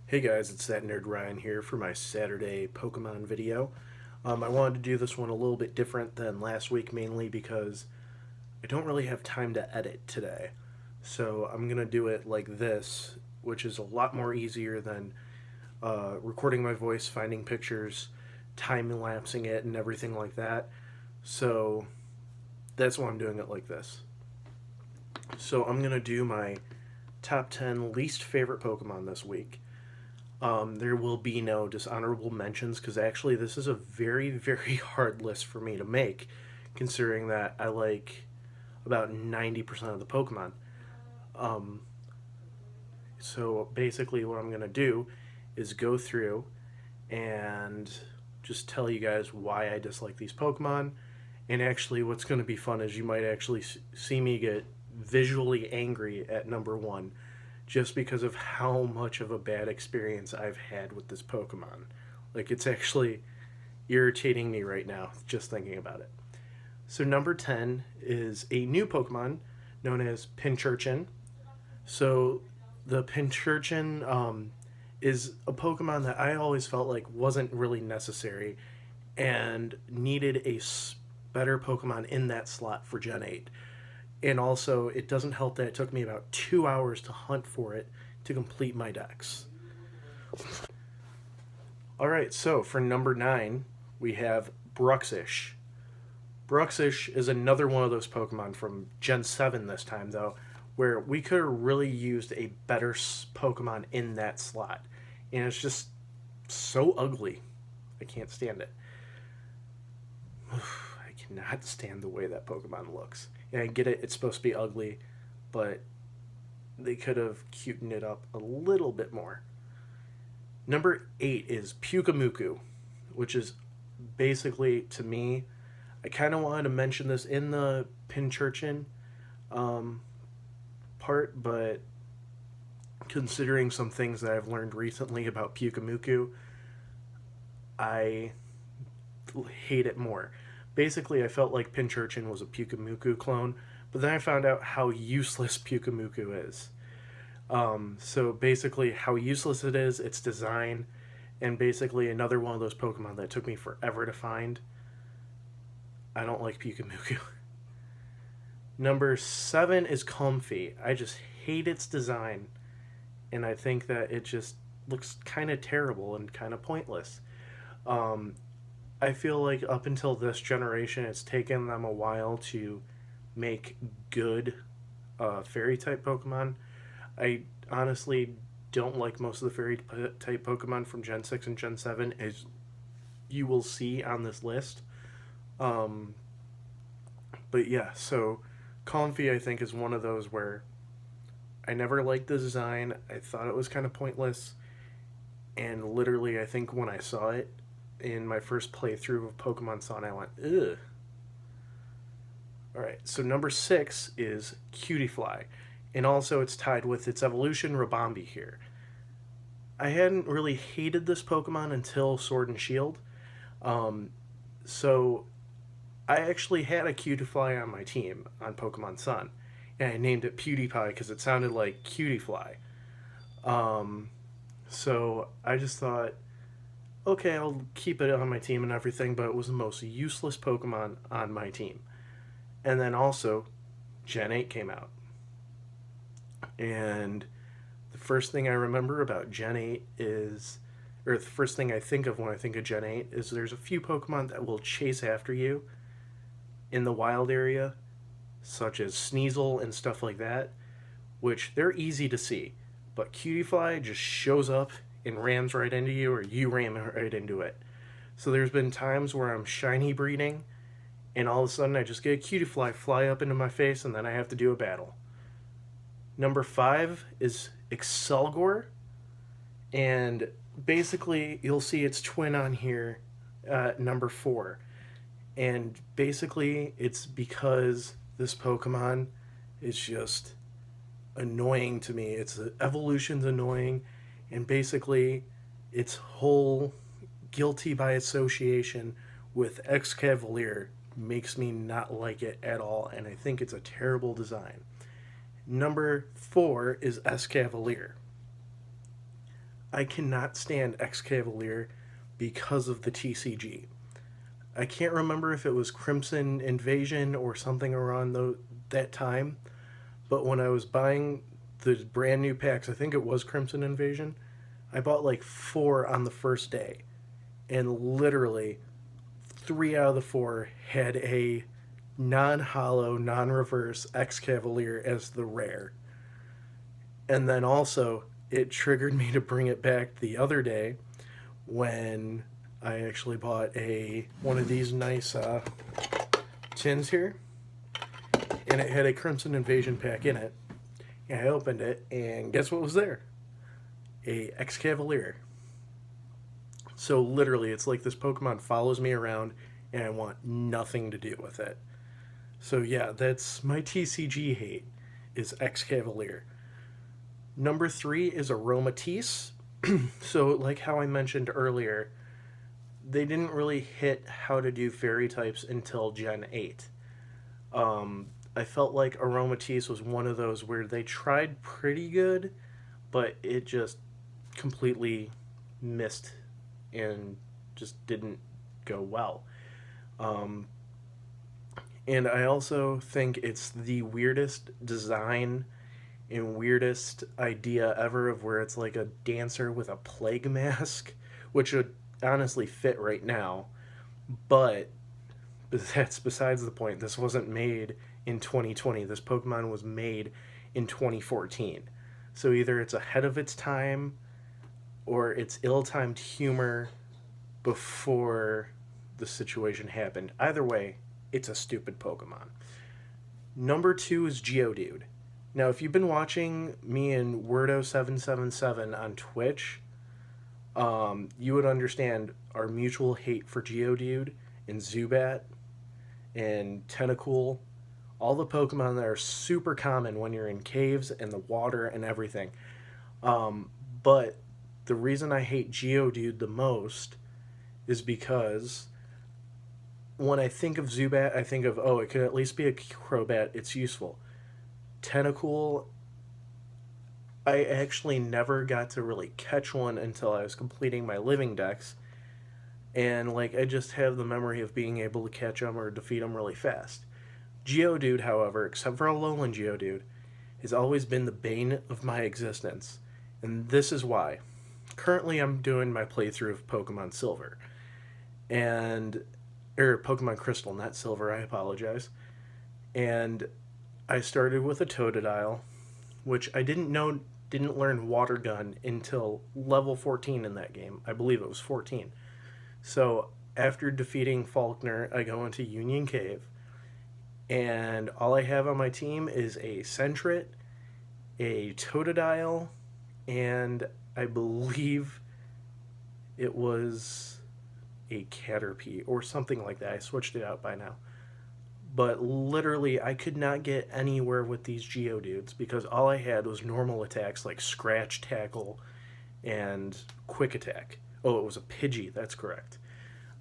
Hey guys, it's that nerd Ryan here for my Saturday Pokemon video. I wanted to do this one a little bit different than last week, mainly because I don't really have time to edit today. So I'm gonna do it like this, which is a lot more easier than recording my voice, finding pictures, time lapsing it, and everything like that. So that's why I'm doing it like this. So I'm gonna do my top 10 least favorite Pokemon this week. There will be no dishonorable mentions because actually, this is a very, very hard list for me to make, considering that I like about 90% of the Pokemon. Um, so basically, what I'm going to do is go through and just tell you guys why I dislike these Pokemon. And actually, what's going to be fun is you might actually see me get visually angry at number one just because of how much of a bad experience I've had with this Pokemon. Like, it's actually irritating me right now just thinking about it. So, number 10 is a new Pokemon known as Pinchurchin. So, the Pinchurchin is a Pokemon that I always felt like wasn't really necessary and needed a better Pokemon in that slot for Gen 8. And also, it doesn't help that it took me about 2 hours to hunt for it to complete my decks. All right, so for number 9, we have Bruxish. Bruxish is another one of those Pokemon from Gen 7 this time, though, where we could have really used a better Pokemon in that slot. And it's just so ugly. I can't stand it. I cannot stand the way that Pokemon looks. And I get it, it's supposed to be ugly, but they could have cutened it up a little bit more. Number 8 is Pukamuku, which is basically, to me, I kind of wanted to mention this in the Pinchurchin um, part, but considering some things that I've learned recently about Pukamuku, I hate it more. Basically, I felt like Pinchurchin was a Pukamuku clone, but then I found out how useless Pukamuku is. So basically, how useless it is, its design, and basically another one of those Pokemon that took me forever to find. I don't like Pukamuku. Number 7 is Comfey. I just hate its design, and I think that it just looks kind of terrible and kind of pointless. Um, I feel like up until this generation, it's taken them a while to make good fairy type Pokemon. I honestly don't like most of the fairy type Pokemon from Gen 6 and Gen 7, as you will see on this list. Um, but yeah, so Comfey, I think, is one of those where I never liked the design. I thought it was kind of pointless. And literally, I think when I saw it in my first playthrough of Pokemon Sun, I went, ugh. Alright, so number 6 is Cutiefly. And also, it's tied with its evolution, Rabambi here. I hadn't really hated this Pokemon until Sword and Shield. Um, so, I actually had a Cutiefly on my team on Pokemon Sun. And I named it PewDiePie because it sounded like Cutiefly. Um, so, I just thought, okay, I'll keep it on my team and everything, but it was the most useless Pokemon on my team. And then also, Gen 8 came out. And the first thing I remember about Gen 8 is, or the first thing I think of when I think of Gen 8 is there's a few Pokemon that will chase after you in the wild area, such as Sneasel and stuff like that, which they're easy to see. But Cutiefly just shows up and rams right into you, or you ram right into it. So there's been times where I'm shiny breeding, and all of a sudden I just get a Cutiefly fly up into my face, and then I have to do a battle. Number 5 is Excelgor, and basically you'll see its twin on here, number 4. And basically it's because this Pokemon is just annoying to me. Its evolution's annoying, and basically its whole guilty by association with Excavalier makes me not like it at all, and I think it's a terrible design. Number 4 is Escavalier. I cannot stand Excavalier because of the TCG. I can't remember if it was Crimson Invasion or something around that time, but when I was buying the brand new packs, I think it was Crimson Invasion, I bought like 4 on the first day. And literally, 3 out of the 4 had a non-hollow, non-reverse Excavalier as the rare. And then also, it triggered me to bring it back the other day when I actually bought one of these nice tins here, and it had a Crimson Invasion pack in it. And I opened it, and guess what was there? A Excavalier. So literally, it's like this Pokemon follows me around, and I want nothing to do with it. So yeah, that's my TCG hate, is Excavalier. Number 3 is Aromatisse. So like how I mentioned earlier, they didn't really hit how to do fairy types until Gen 8. I felt like Aromatisse was one of those where they tried pretty good, but it just completely missed and just didn't go well. And I also think it's the weirdest design and weirdest idea ever, of where it's like a dancer with a plague mask, which would honestly fit right now. But that's besides the point. This wasn't made in 2020. This Pokemon was made in 2014. So either it's ahead of its time or it's ill-timed humor before the situation happened. Either way, it's a stupid Pokemon. Number 2 is Geodude. Now, if you've been watching me and Wordo777 on Twitch, you would understand our mutual hate for Geodude and Zubat and Tentacool, all the Pokemon that are super common when you're in caves and the water and everything. But the reason I hate Geodude the most is because when I think of Zubat, I think of, oh, it could at least be a Crobat, it's useful. Tentacool, I actually never got to really catch one until I was completing my living decks. And, like, I just have the memory of being able to catch them or defeat them really fast. Geodude, however, except for Alolan Geodude, has always been the bane of my existence. And this is why. Currently, I'm doing my playthrough of Pokemon Silver. Or Pokemon Crystal, not Silver, I apologize. And I started with a Totodile, which I didn't learn Water Gun until level 14 in that game. I believe it was 14. So after defeating Faulkner, I go into Union Cave, and all I have on my team is a Sentret, a Totodile, and I believe it was a Caterpie or something like that. I switched it out by now. But literally, I could not get anywhere with these Geodudes because all I had was normal attacks like Scratch, Tackle, and Quick Attack. Oh, it was a Pidgey, that's correct.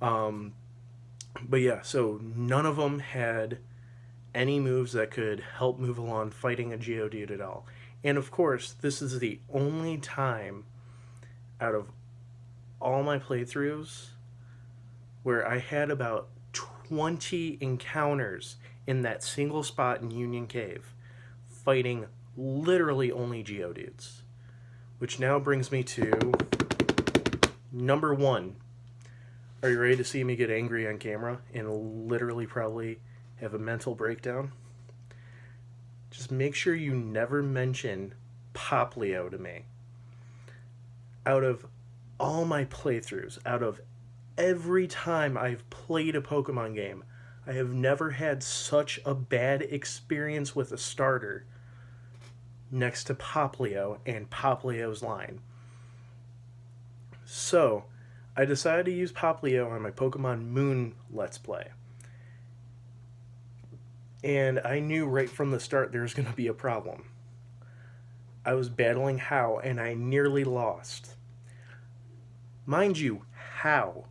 But yeah, so none of them had any moves that could help move along fighting a Geodude at all. And of course, this is the only time out of all my playthroughs where I had about 20 encounters in that single spot in Union Cave, fighting literally only Geodudes. Which now brings me to number 1. Are you ready to see me get angry on camera and literally probably have a mental breakdown? Just make sure you never mention Popplio to me. Out of all my playthroughs, out of every time I've played a Pokemon game, I have never had such a bad experience with a starter next to Popplio and Popplio's line. So, I decided to use Popplio on my Pokemon Moon Let's Play. And I knew right from the start there was going to be a problem. I was battling How, and I nearly lost. Mind you, How.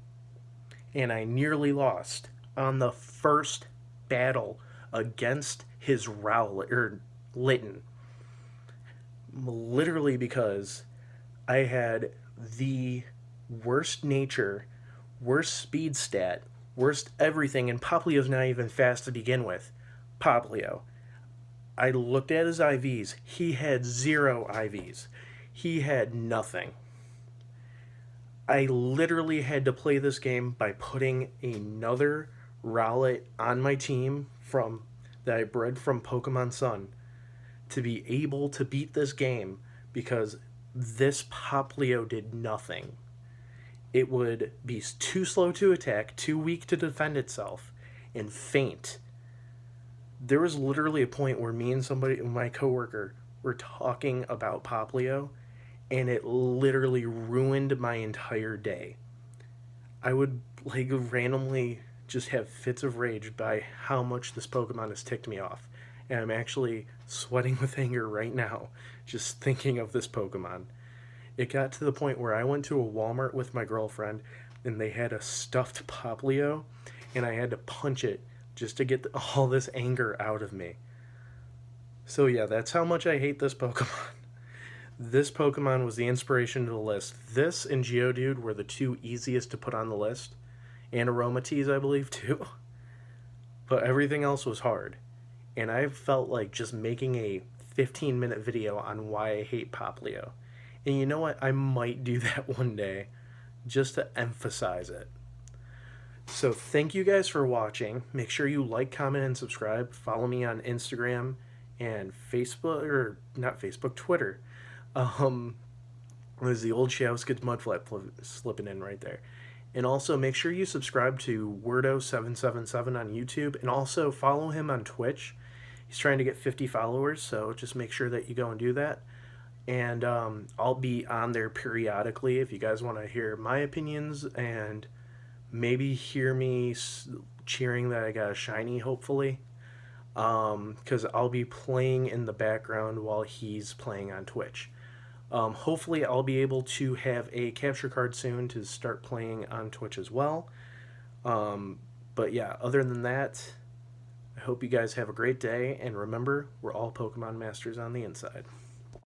And I nearly lost on the first battle against his Litten. Literally because I had the worst nature, worst speed stat, worst everything, and Poplio's not even fast to begin with. Poplio. I looked at his IVs. He had 0 IVs. He had nothing. I literally had to play this game by putting another Rowlet on my team from that I bred from Pokemon Sun to be able to beat this game because this Poplio did nothing. It would be too slow to attack, too weak to defend itself, and faint. There was literally a point where me and my coworker, were talking about Poplio, and it literally ruined my entire day. I would like randomly just have fits of rage by how much this Pokemon has ticked me off. And I'm actually sweating with anger right now just thinking of this Pokemon. It got to the point where I went to a Walmart with my girlfriend and they had a stuffed Poplio and I had to punch it just to get all this anger out of me. So yeah, that's how much I hate this Pokemon. This Pokemon was the inspiration to the list. This and Geodude were the 2 easiest to put on the list. And Aromatisse, I believe, too. But everything else was hard. And I felt like just making a 15-minute video on why I hate Poplio. And you know what? I might do that one day just to emphasize it. So thank you guys for watching. Make sure you like, comment, and subscribe. Follow me on Instagram and Facebook, or not Facebook, Twitter. There's the old Showskits Mudflap slipping in right there. And also make sure you subscribe to Wordo777 on YouTube, and also follow him on Twitch. He's trying to get 50 followers, so just make sure that you go and do that. And I'll be on there periodically if you guys want to hear my opinions and maybe hear me cheering that I got a shiny, hopefully. Because I'll be playing in the background while he's playing on Twitch. Hopefully I'll be able to have a capture card soon to start playing on Twitch as well. But yeah, other than that, I hope you guys have a great day, and remember, we're all Pokemon Masters on the inside.